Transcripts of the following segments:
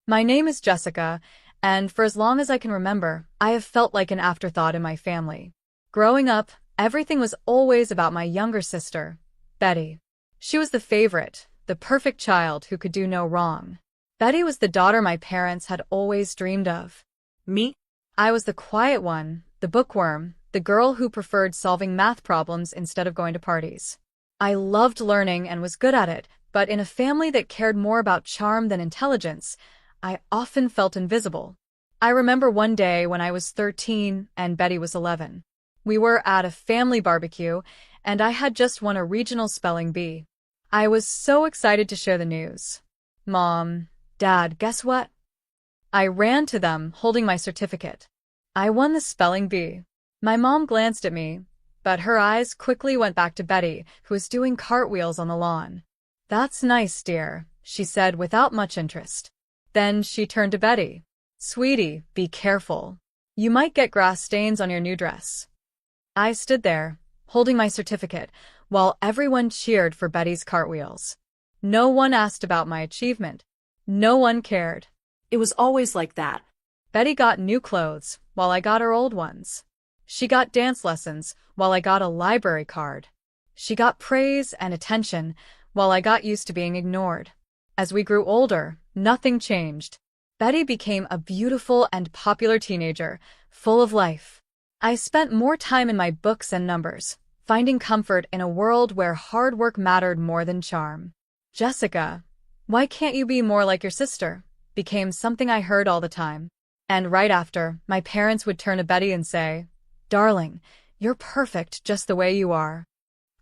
My name is Jessica, and for as long as I can remember, I have felt like an afterthought in my family. Growing up, everything was always about my younger sister, Betty. She was the favorite, the perfect child who could do no wrong. Betty was the daughter my parents had always dreamed of. Me? I was the quiet one, the bookworm, the girl who preferred solving math problems instead of going to parties. I loved learning and was good at it, but in a family that cared more about charm than intelligence, I often felt invisible. I remember one day when I was 13 and Betty was 11. We were at a family barbecue, and I had just won a regional spelling bee. I was so excited to share the news. Mom, Dad, guess what? I ran to them, holding my certificate. I won the spelling bee. My mom glanced at me, but her eyes quickly went back to Betty, who was doing cartwheels on the lawn. "That's nice, dear," she said without much interest. Then she turned to Betty. "Sweetie, be careful. You might get grass stains on your new dress." I stood there, holding my certificate, while everyone cheered for Betty's cartwheels. No one asked about my achievement. No one cared. It was always like that. Betty got new clothes, while I got her old ones. She got dance lessons, while I got a library card. She got praise and attention, while I got used to being ignored. As we grew older, nothing changed. Betty became a beautiful and popular teenager, full of life. I spent more time in my books and numbers, finding comfort in a world where hard work mattered more than charm. "Jessica, why can't you be more like your sister?" became something I heard all the time. And right after, my parents would turn to Betty and say, "Darling, you're perfect just the way you are."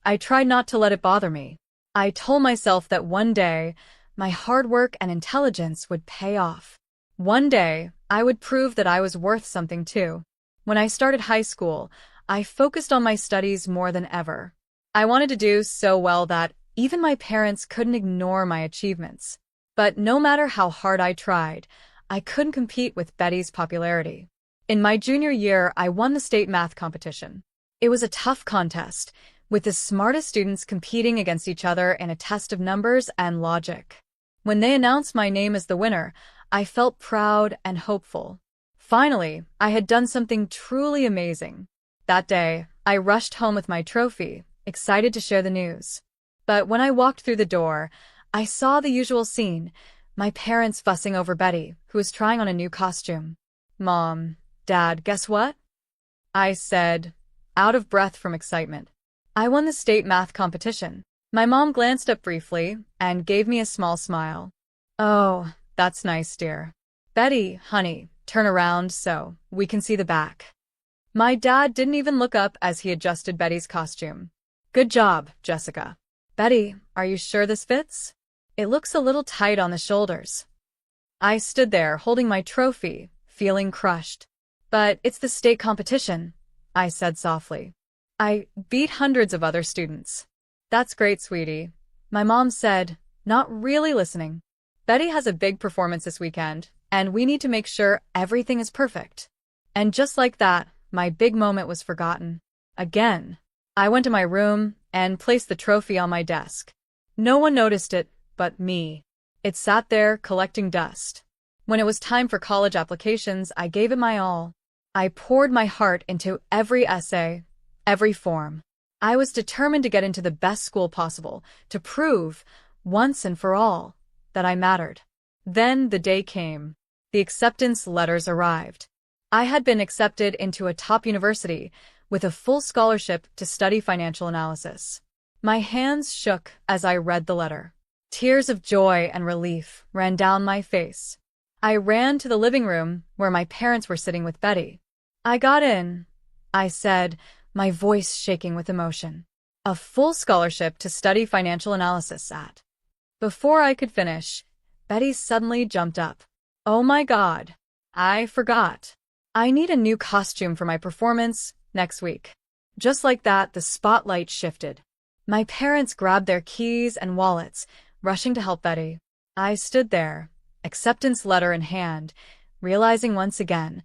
I tried not to let it bother me. I told myself that one day, my hard work and intelligence would pay off. One day, I would prove that I was worth something too. When I started high school, I focused on my studies more than ever. I wanted to do so well that even my parents couldn't ignore my achievements. But no matter how hard I tried, I couldn't compete with Betty's popularity. In my junior year, I won the state math competition. It was a tough contest, with the smartest students competing against each other in a test of numbers and logic. When they announced my name as the winner, I felt proud and hopeful. Finally, I had done something truly amazing. That day, I rushed home with my trophy, excited to share the news. But when I walked through the door, I saw the usual scene, my parents fussing over Betty, who was trying on a new costume. "Mom, Dad, guess what?" I said, out of breath from excitement. "I won the state math competition." My mom glanced up briefly and gave me a small smile. "Oh, that's nice, dear. Betty, honey, turn around so we can see the back." My dad didn't even look up as he adjusted Betty's costume. "Good job, Jessica." "Betty, are you sure this fits? It looks a little tight on the shoulders." I stood there holding my trophy, feeling crushed. "But it's the state competition," I said softly. "I beat hundreds of other students." "That's great, sweetie," my mom said, not really listening. "Betty has a big performance this weekend, and we need to make sure everything is perfect." And just like that, my big moment was forgotten. Again. I went to my room and placed the trophy on my desk. No one noticed it but me. It sat there collecting dust. When it was time for college applications, I gave it my all. I poured my heart into every essay, every form. I was determined to get into the best school possible, to prove, once and for all, that I mattered. Then the day came. The acceptance letters arrived. I had been accepted into a top university with a full scholarship to study financial analysis. My hands shook as I read the letter. Tears of joy and relief ran down my face. I ran to the living room where my parents were sitting with Betty. "I got in," I said, my voice shaking with emotion. "A full scholarship to study financial analysis at." Before I could finish, Betty suddenly jumped up. "Oh my God, I forgot. I need a new costume for my performance next week." Just like that, the spotlight shifted. My parents grabbed their keys and wallets, rushing to help Betty. I stood there, acceptance letter in hand, realizing once again,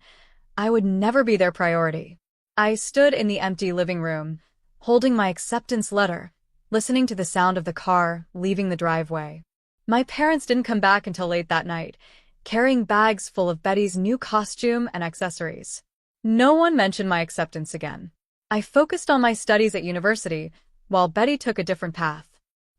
I would never be their priority. I stood in the empty living room, holding my acceptance letter, listening to the sound of the car leaving the driveway. My parents didn't come back until late that night, carrying bags full of Betty's new costume and accessories. No one mentioned my acceptance again. I focused on my studies at university, while Betty took a different path.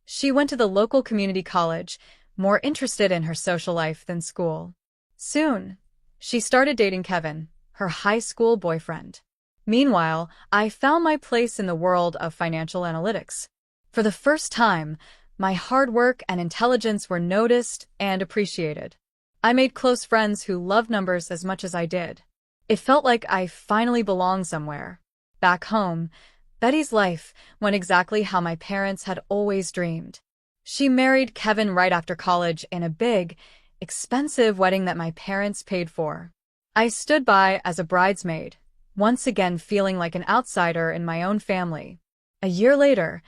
She went to the local community college, more interested in her social life than school. Soon, she started dating Kevin, her high school boyfriend. Meanwhile, I found my place in the world of financial analytics. For the first time, my hard work and intelligence were noticed and appreciated. I made close friends who loved numbers as much as I did. It felt like I finally belonged somewhere. Back home, Betty's life went exactly how my parents had always dreamed. She married Kevin right after college in a big, expensive wedding that my parents paid for. I stood by as a bridesmaid, once again feeling like an outsider in my own family. A year later,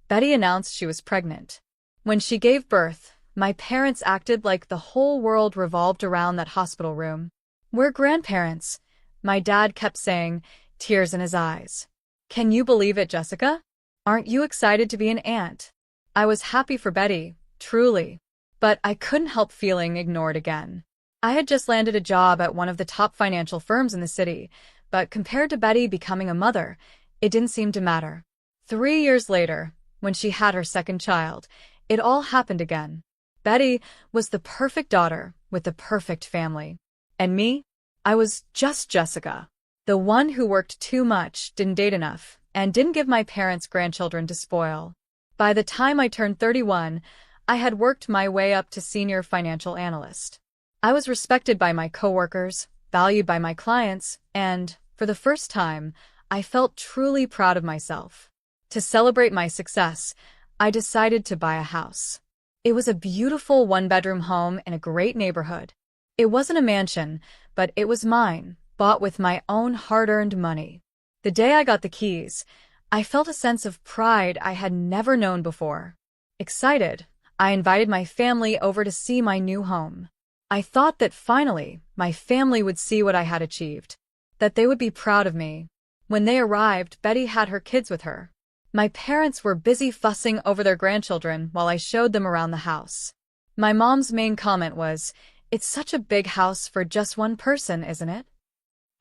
Betty announced she was pregnant. When she gave birth, my parents acted like the whole world revolved around that hospital room. "We're grandparents," my dad kept saying, tears in his eyes. "Can you believe it, Jessica? Aren't you excited to be an aunt?" I was happy for Betty, truly. But I couldn't help feeling ignored again. I had just landed a job at one of the top financial firms in the city, but compared to Betty becoming a mother, it didn't seem to matter. 3 years later, when she had her second child, it all happened again. Betty was the perfect daughter with the perfect family. And me? I was just Jessica. The one who worked too much, didn't date enough, and didn't give my parents grandchildren to spoil. By the time I turned 31, I had worked my way up to senior financial analyst. I was respected by my coworkers, valued by my clients, and, for the first time, I felt truly proud of myself. To celebrate my success, I decided to buy a house. It was a beautiful one-bedroom home in a great neighborhood. It wasn't a mansion, but it was mine, bought with my own hard-earned money. The day I got the keys, I felt a sense of pride I had never known before. Excited, I invited my family over to see my new home. I thought that finally, my family would see what I had achieved, that they would be proud of me. When they arrived, Betty had her kids with her. My parents were busy fussing over their grandchildren while I showed them around the house. My mom's main comment was, "It's such a big house for just one person, isn't it?"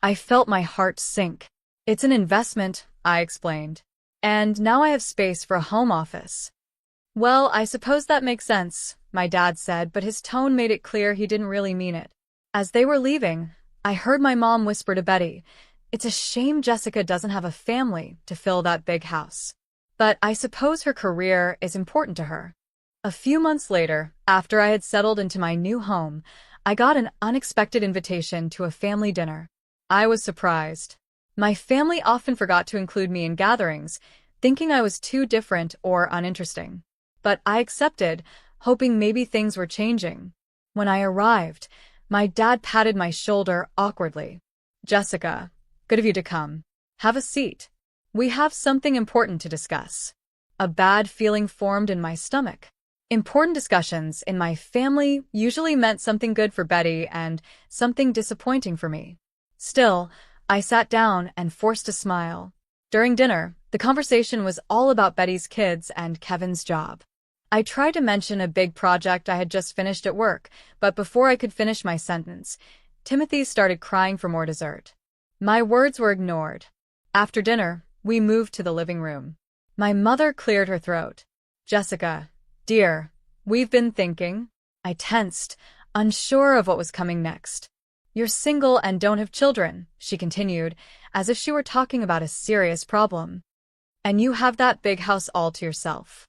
I felt my heart sink. "It's an investment," I explained. "And now I have space for a home office." "Well, I suppose that makes sense," my dad said, but his tone made it clear he didn't really mean it. As they were leaving, I heard my mom whisper to Betty, "It's a shame Jessica doesn't have a family to fill that big house. But I suppose her career is important to her." A few months later, after I had settled into my new home, I got an unexpected invitation to a family dinner. I was surprised. My family often forgot to include me in gatherings, thinking I was too different or uninteresting. But I accepted, hoping maybe things were changing. When I arrived, my dad patted my shoulder awkwardly. "Jessica, good of you to come. Have a seat. We have something important to discuss." A bad feeling formed in my stomach. Important discussions in my family usually meant something good for Betty and something disappointing for me. Still, I sat down and forced a smile. During dinner, the conversation was all about Betty's kids and Kevin's job. I tried to mention a big project I had just finished at work, but before I could finish my sentence, Timothy started crying for more dessert. My words were ignored. After dinner, we moved to the living room. My mother cleared her throat. "Jessica, dear, we've been thinking." I tensed, unsure of what was coming next. "You're single and don't have children," she continued, as if she were talking about a serious problem. "And you have that big house all to yourself."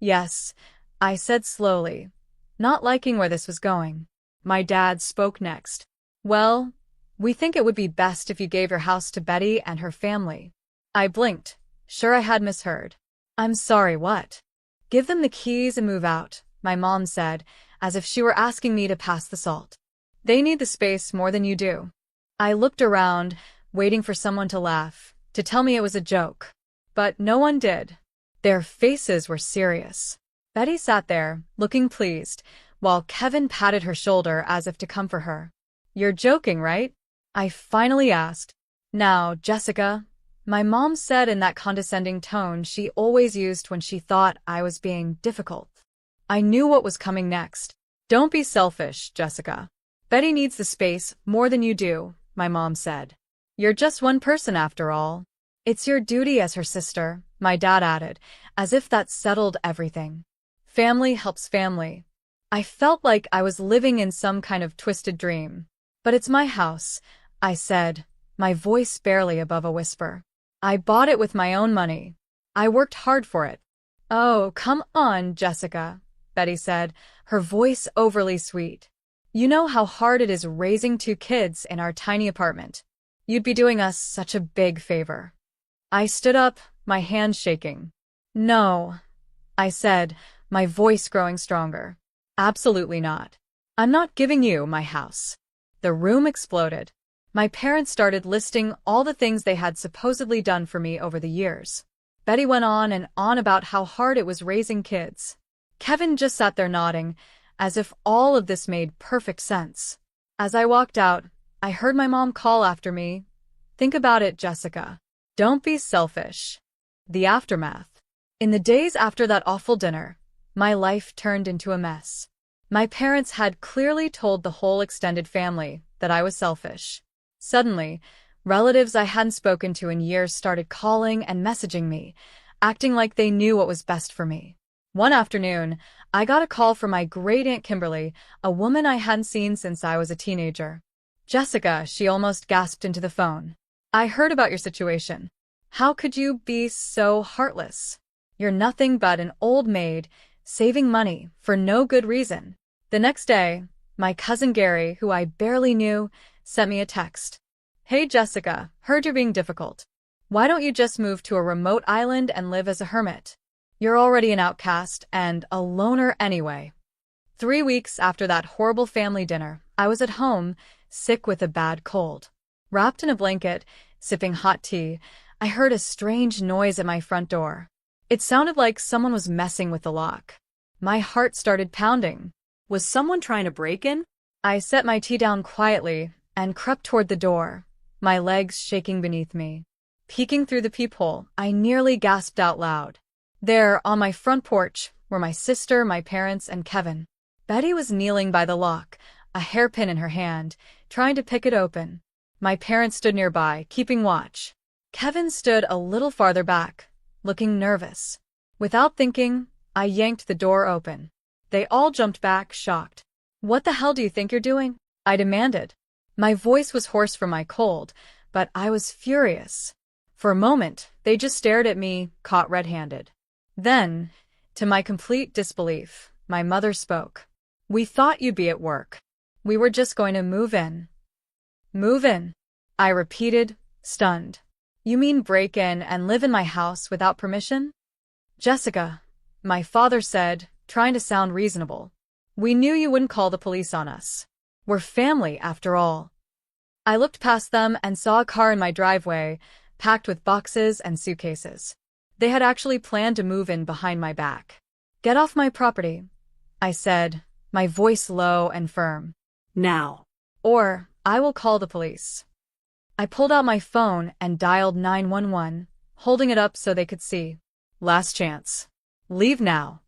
"Yes," I said slowly, not liking where this was going. My dad spoke next. "Well, we think it would be best if you gave your house to Betty and her family." I blinked, sure I had misheard. "I'm sorry, what?" "Give them the keys and move out," my mom said, as if she were asking me to pass the salt. "They need the space more than you do." I looked around, waiting for someone to laugh, to tell me it was a joke. But no one did. Their faces were serious. Betty sat there, looking pleased, while Kevin patted her shoulder as if to comfort her. "You're joking, right?" I finally asked. "Now, Jessica," my mom said in that condescending tone she always used when she thought I was being difficult. I knew what was coming next. "Don't be selfish, Jessica. Betty needs the space more than you do, my mom said. You're just one person after all. It's your duty as her sister, my dad added, as if that settled everything. Family helps family. I felt like I was living in some kind of twisted dream. But it's my house, I said, my voice barely above a whisper. I bought it with my own money. I worked hard for it. Oh, come on, Jessica, Betty said, her voice overly sweet. You know how hard it is raising two kids in our tiny apartment. You'd be doing us such a big favor. I stood up, my hands shaking. No, I said, my voice growing stronger. Absolutely not. I'm not giving you my house. The room exploded. My parents started listing all the things they had supposedly done for me over the years. Betty went on and on about how hard it was raising kids. Kevin just sat there nodding, as if all of this made perfect sense. As I walked out, I heard my mom call after me. Think about it, Jessica. Don't be selfish. The aftermath. In the days after that awful dinner, my life turned into a mess. My parents had clearly told the whole extended family that I was selfish. Suddenly, relatives I hadn't spoken to in years started calling and messaging me, acting like they knew what was best for me. One afternoon, I got a call from my great-aunt Kimberly, a woman I hadn't seen since I was a teenager. Jessica, she almost gasped into the phone. I heard about your situation. How could you be so heartless? You're nothing but an old maid, saving money for no good reason. The next day, my cousin Gary, who I barely knew, sent me a text. Hey Jessica, heard you're being difficult. Why don't you just move to a remote island and live as a hermit? You're already an outcast and a loner anyway. 3 weeks after that horrible family dinner, I was at home, sick with a bad cold. Wrapped in a blanket, sipping hot tea, I heard a strange noise at my front door. It sounded like someone was messing with the lock. My heart started pounding. Was someone trying to break in? I set my tea down quietly and crept toward the door, my legs shaking beneath me. Peeking through the peephole, I nearly gasped out loud. There, on my front porch, were my sister, my parents, and Kevin. Betty was kneeling by the lock, a hairpin in her hand, trying to pick it open. My parents stood nearby, keeping watch. Kevin stood a little farther back, looking nervous. Without thinking, I yanked the door open. They all jumped back, shocked. What the hell do you think you're doing? I demanded. My voice was hoarse from my cold, but I was furious. For a moment, they just stared at me, caught red-handed. Then, to my complete disbelief, my mother spoke. We thought you'd be at work. We were just going to move in. Move in? I repeated, stunned. You mean break in and live in my house without permission? Jessica, my father said, trying to sound reasonable. We knew you wouldn't call the police on us. We're family, after all. I looked past them and saw a car in my driveway, packed with boxes and suitcases. They had actually planned to move in behind my back. Get off my property, I said, my voice low and firm. Now. Or I will call the police. I pulled out my phone and dialed 911, holding it up so they could see. Last chance. Leave now.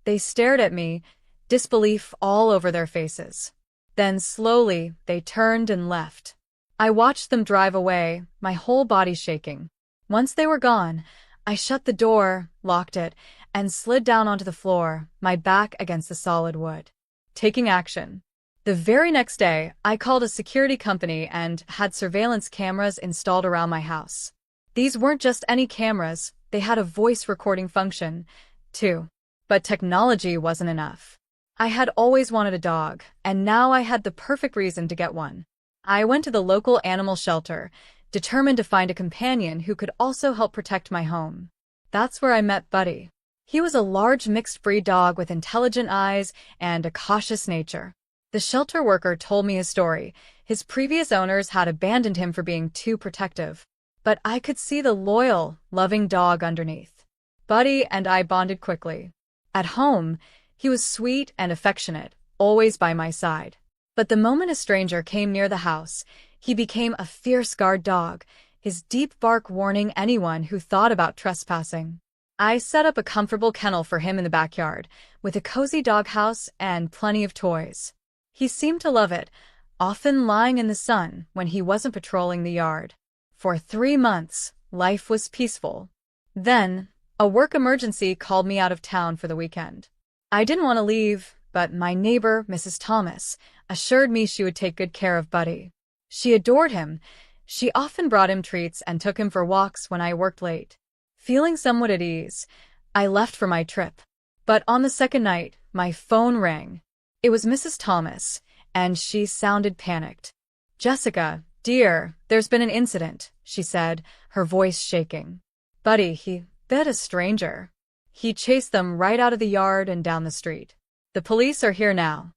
They stared at me, disbelief all over their faces. Then slowly, they turned and left. I watched them drive away, my whole body shaking. Once they were gone, I shut the door, locked it, and slid down onto the floor, my back against the solid wood. Taking action. The very next day, I called a security company and had surveillance cameras installed around my house. These weren't just any cameras, they had a voice recording function, too. But technology wasn't enough. I had always wanted a dog, and now I had the perfect reason to get one. I went to the local animal shelter, determined to find a companion who could also help protect my home. That's where I met Buddy. He was a large mixed-breed dog with intelligent eyes and a cautious nature. The shelter worker told me his story. His previous owners had abandoned him for being too protective. But I could see the loyal, loving dog underneath. Buddy and I bonded quickly. At home, he was sweet and affectionate, always by my side. But the moment a stranger came near the house, he became a fierce guard dog, his deep bark warning anyone who thought about trespassing. I set up a comfortable kennel for him in the backyard, with a cozy doghouse and plenty of toys. He seemed to love it, often lying in the sun when he wasn't patrolling the yard. For 3 months, life was peaceful. Then, a work emergency called me out of town for the weekend. I didn't want to leave, but my neighbor, Mrs. Thomas, assured me she would take good care of Buddy. She adored him. She often brought him treats and took him for walks when I worked late. Feeling somewhat at ease, I left for my trip. But on the second night, my phone rang. It was Mrs. Thomas, and she sounded panicked. "Jessica, dear, there's been an incident," she said, her voice shaking. "Buddy, he bit a stranger. He chased them right out of the yard and down the street. The police are here now."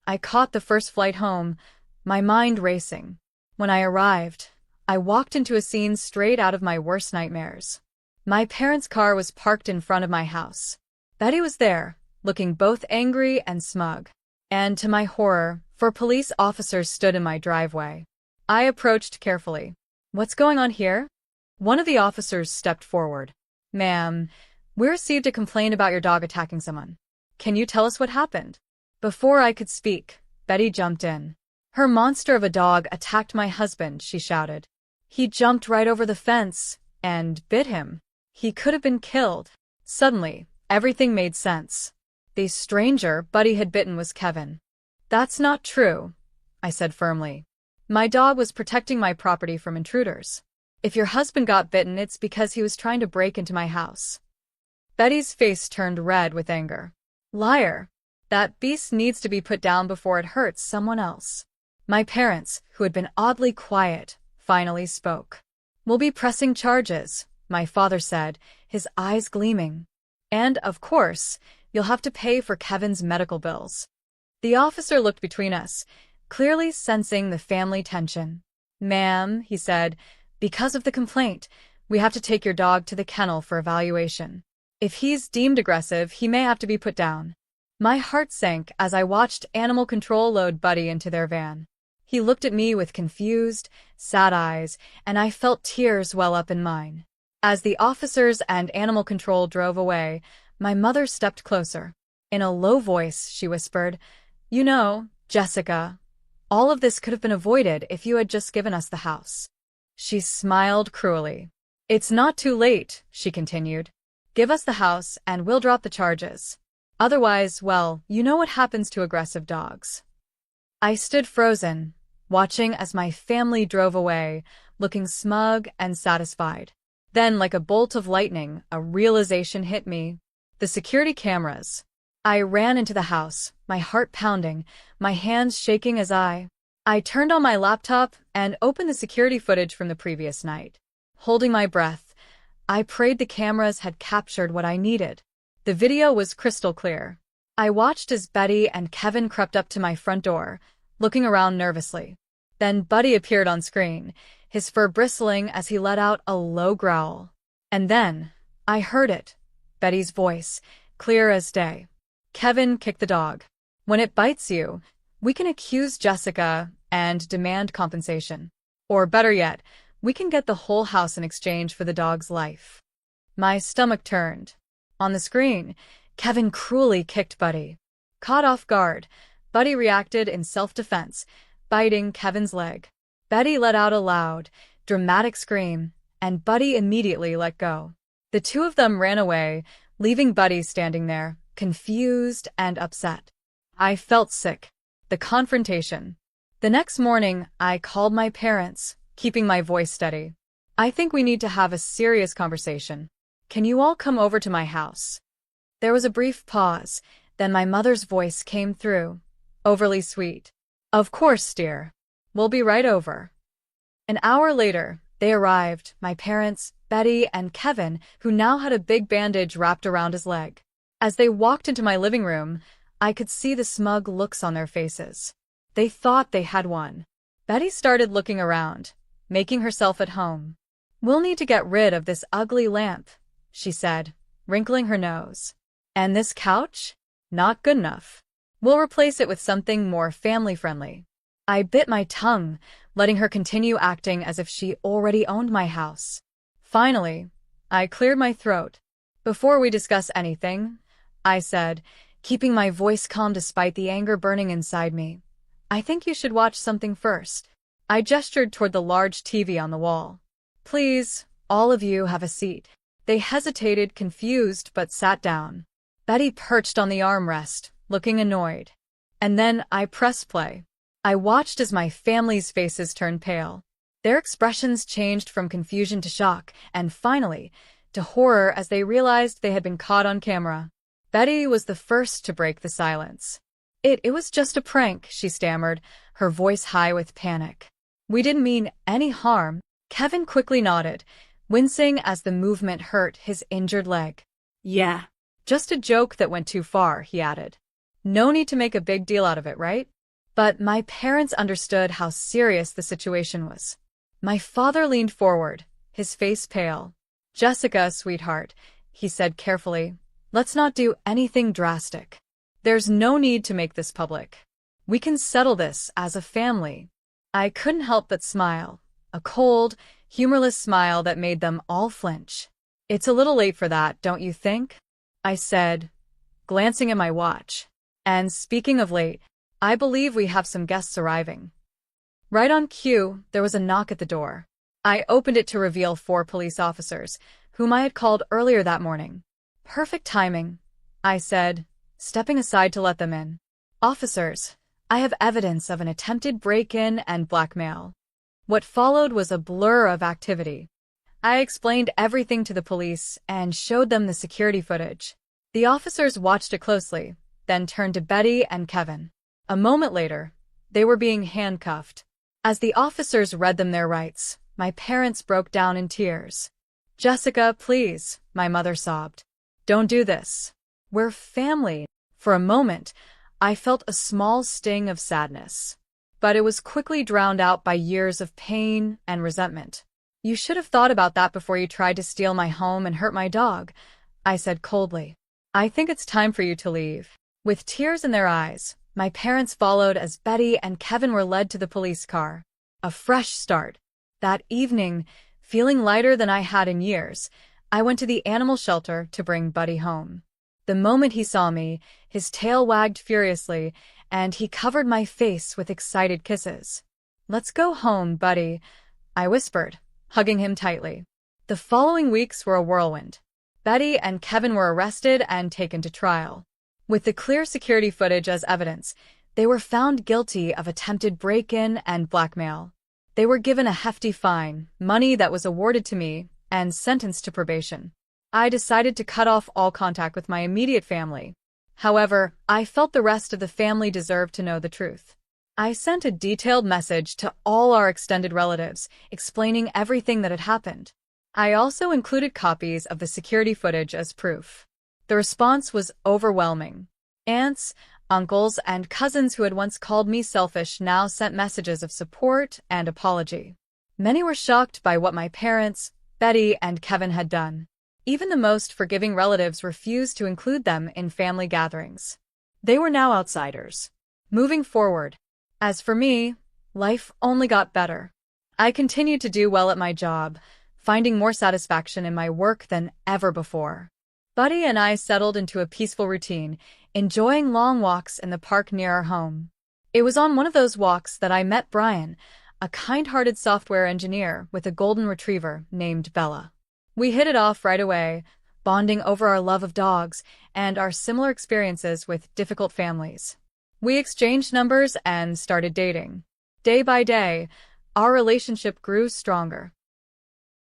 I caught the first flight home, my mind racing. When I arrived, I walked into a scene straight out of my worst nightmares. My parents' car was parked in front of my house. Betty was there, looking both angry and smug. And to my horror, 4 police officers stood in my driveway. I approached carefully. "What's going on here?" One of the officers stepped forward. "Ma'am, we received a complaint about your dog attacking someone. Can you tell us what happened?" Before I could speak, Betty jumped in. "Her monster of a dog attacked my husband," she shouted. "He jumped right over the fence and bit him. He could have been killed." Suddenly, everything made sense. The stranger Buddy had bitten was Kevin. "That's not true," I said firmly. "My dog was protecting my property from intruders. If your husband got bitten, it's because he was trying to break into my house." Betty's face turned red with anger. "Liar! That beast needs to be put down before it hurts someone else." My parents, who had been oddly quiet, finally spoke. "We'll be pressing charges," my father said, his eyes gleaming. "And, of course, you'll have to pay for Kevin's medical bills." The officer looked between us, clearly sensing the family tension. "Ma'am," he said, "because of the complaint, we have to take your dog to the kennel for evaluation. If he's deemed aggressive, he may have to be put down." My heart sank as I watched animal control load Buddy into their van. He looked at me with confused, sad eyes, and I felt tears well up in mine. As the officers and animal control drove away, my mother stepped closer. In a low voice, she whispered, "You know, Jessica, all of this could have been avoided if you had just given us the house." She smiled cruelly. "It's not too late," she continued. "Give us the house and we'll drop the charges. Otherwise, well, you know what happens to aggressive dogs." I stood frozen, watching as my family drove away, looking smug and satisfied. Then, like a bolt of lightning, a realization hit me. The security cameras. I ran into the house, my heart pounding, my hands shaking as I turned on my laptop and opened the security footage from the previous night. Holding my breath, I prayed the cameras had captured what I needed. The video was crystal clear. I watched as Betty and Kevin crept up to my front door, looking around nervously. Then Buddy appeared on screen, his fur bristling as he let out a low growl. And then, I heard it, Betty's voice, clear as day. "Kevin kicked the dog. When it bites you, we can accuse Jessica and demand compensation. Or better yet, we can get the whole house in exchange for the dog's life." My stomach turned. On the screen, Kevin cruelly kicked Buddy. Caught off guard, Buddy reacted in self-defense, biting Kevin's leg. Betty let out a loud, dramatic scream, and Buddy immediately let go. The two of them ran away, leaving Buddy standing there, confused and upset. I felt sick. The confrontation. The next morning, I called my parents, keeping my voice steady. "I think we need to have a serious conversation. Can you all come over to my house?" There was a brief pause, then my mother's voice came through, overly sweet. "Of course, dear. We'll be right over." An hour later, they arrived, my parents, Betty, and Kevin, who now had a big bandage wrapped around his leg. As they walked into my living room, I could see the smug looks on their faces. They thought they had won. Betty started looking around, making herself at home. "We'll need to get rid of this ugly lamp," she said, wrinkling her nose. "And this couch? Not good enough. We'll replace it with something more family-friendly." I bit my tongue, letting her continue acting as if she already owned my house. Finally, I cleared my throat. "Before we discuss anything," I said, keeping my voice calm despite the anger burning inside me, I think you should watch something first. I gestured toward the large TV on the wall. Please, all of you have a seat. They hesitated, confused, but sat down. Betty perched on the armrest, looking annoyed. And then I pressed play. I watched as my family's faces turned pale. Their expressions changed from confusion to shock, and finally, to horror as they realized they had been caught on camera. Betty was the first to break the silence. It was just a prank, she stammered, her voice high with panic. We didn't mean any harm. Kevin quickly nodded, wincing as the movement hurt his injured leg. Yeah. Just a joke that went too far, he added. No need to make a big deal out of it, right? But my parents understood how serious the situation was. My father leaned forward, his face pale. Jessica, sweetheart, he said carefully, let's not do anything drastic. There's no need to make this public. We can settle this as a family. I couldn't help but smile, a cold, humorless smile that made them all flinch. It's a little late for that, don't you think? I said, glancing at my watch. And speaking of late, I believe we have some guests arriving. Right on cue, there was a knock at the door. I opened it to reveal 4 police officers, whom I had called earlier that morning. Perfect timing, I said, stepping aside to let them in. Officers, I have evidence of an attempted break-in and blackmail. What followed was a blur of activity. I explained everything to the police and showed them the security footage. The officers watched it closely, then turned to Betty and Kevin. A moment later, they were being handcuffed. As the officers read them their rights, my parents broke down in tears. Jessica, please, my mother sobbed. Don't do this. We're family. For a moment, I felt a small sting of sadness. But it was quickly drowned out by years of pain and resentment. You should have thought about that before you tried to steal my home and hurt my dog, I said coldly. I think it's time for you to leave. With tears in their eyes, my parents followed as Betty and Kevin were led to the police car. A fresh start. That evening, feeling lighter than I had in years, I went to the animal shelter to bring Buddy home. The moment he saw me, his tail wagged furiously, and he covered my face with excited kisses. Let's go home, Buddy, I whispered, hugging him tightly. The following weeks were a whirlwind. Betty and Kevin were arrested and taken to trial. With the clear security footage as evidence, they were found guilty of attempted break-in and blackmail. They were given a hefty fine, money that was awarded to me, and sentenced to probation. I decided to cut off all contact with my immediate family. However, I felt the rest of the family deserved to know the truth. I sent a detailed message to all our extended relatives, explaining everything that had happened. I also included copies of the security footage as proof. The response was overwhelming. Aunts, uncles, and cousins who had once called me selfish now sent messages of support and apology. Many were shocked by what my parents, Betty, and Kevin had done. Even the most forgiving relatives refused to include them in family gatherings. They were now outsiders. Moving forward. As for me, life only got better. I continued to do well at my job, finding more satisfaction in my work than ever before. Buddy and I settled into a peaceful routine, enjoying long walks in the park near our home. It was on one of those walks that I met Brian, a kind-hearted software engineer with a golden retriever named Bella. We hit it off right away, bonding over our love of dogs and our similar experiences with difficult families. We exchanged numbers and started dating. Day by day, our relationship grew stronger.